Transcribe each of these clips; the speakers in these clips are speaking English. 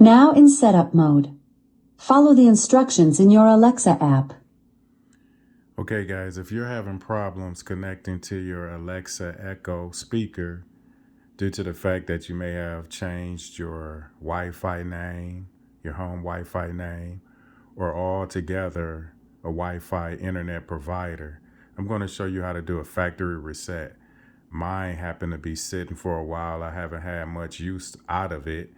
Now in setup mode. Follow the instructions in your Alexa app. Okay guys, if you're having problems connecting to your Alexa Echo speaker due to the fact that you may have changed your Wi-Fi name, your home Wi-Fi name, or altogether a Wi-Fi internet provider, I'm going to show you how to do a factory reset. Mine happened to be sitting for a while. I haven't had much use out of it.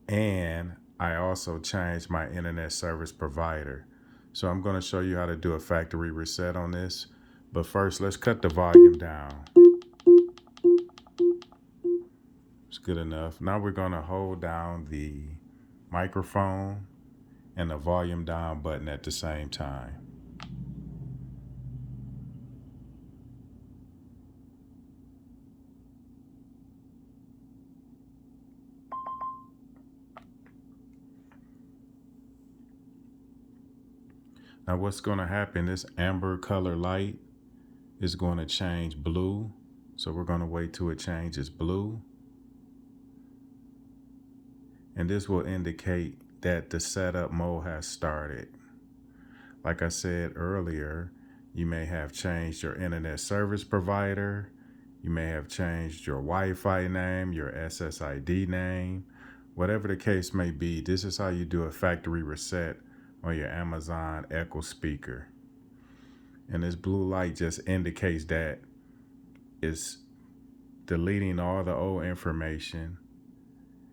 And I also changed my internet service provider. So I'm going to show you how to do a factory reset on this. But first, let's cut the volume down. It's good enough. Now we're going to hold down the microphone and the volume down button at the same time. Now what's going to happen, this amber color light is going to change blue. So we're going to wait till it changes blue. And this will indicate that the setup mode has started. Like I said earlier, you may have changed your internet service provider. You may have changed your Wi-Fi name, your SSID name, whatever the case may be. This is how you do a factory reset on your Amazon Echo speaker. And this blue light just indicates that it's deleting all the old information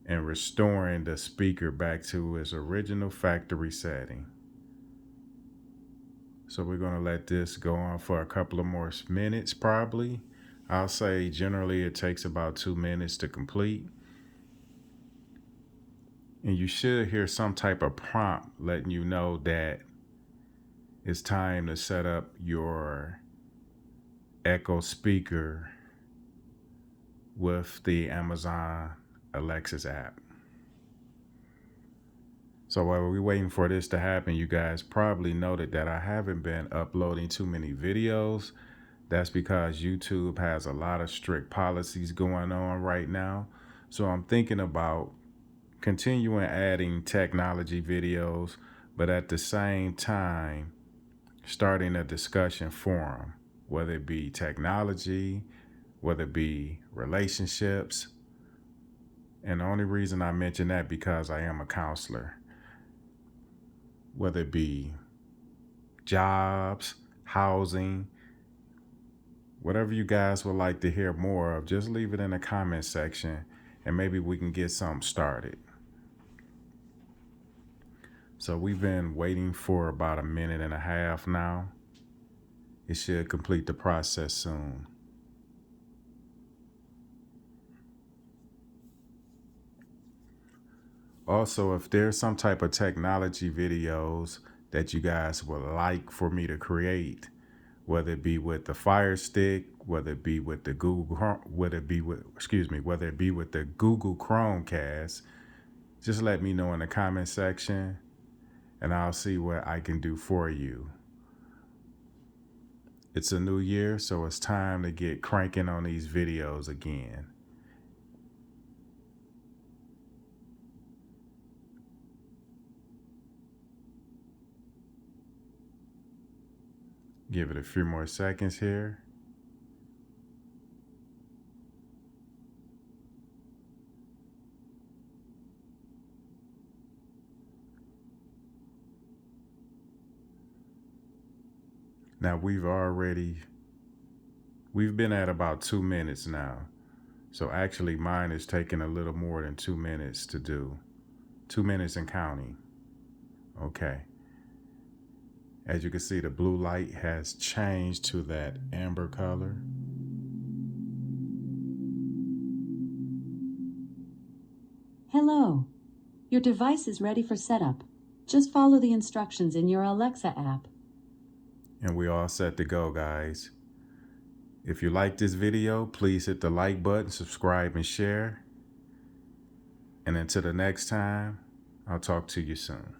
and restoring the speaker back to its original factory setting. So we're going to let this go on for a couple of more minutes probably. I'll say generally it takes about 2 minutes to complete. And you should hear some type of prompt letting you know that it's time to set up your Echo speaker with the Amazon Alexa app. So while we're waiting for this to happen, you guys probably noted that I haven't been uploading too many videos. That's because YouTube has a lot of strict policies going on right now. So I'm thinking about continuing adding technology videos, but at the same time, starting a discussion forum, whether it be technology, whether it be relationships. And the only reason I mention that because I am a counselor. Whether it be jobs, housing, whatever you guys would like to hear more of, just leave it in the comment section and maybe we can get something started. So we've been waiting for about 1.5 minutes now. It should complete the process soon. Also, if there's some type of technology videos that you guys would like for me to create, whether it be with the Fire Stick, whether it be with the whether it be with the Google Chromecast, just let me know in the comment section and I'll see what I can do for you. It's a new year, so it's time to get cranking on these videos again. Give it a few more seconds here. Now we've been at about 2 minutes now. So actually mine is taking a little more than 2 minutes to do. 2 minutes and counting. Okay. As you can see, the blue light has changed to that amber color. Hello. Your device is ready for setup. Just follow the instructions in your Alexa app. And we all set to go, guys. If you like this video, please hit the like button, subscribe, and share. And until the next time, I'll talk to you soon.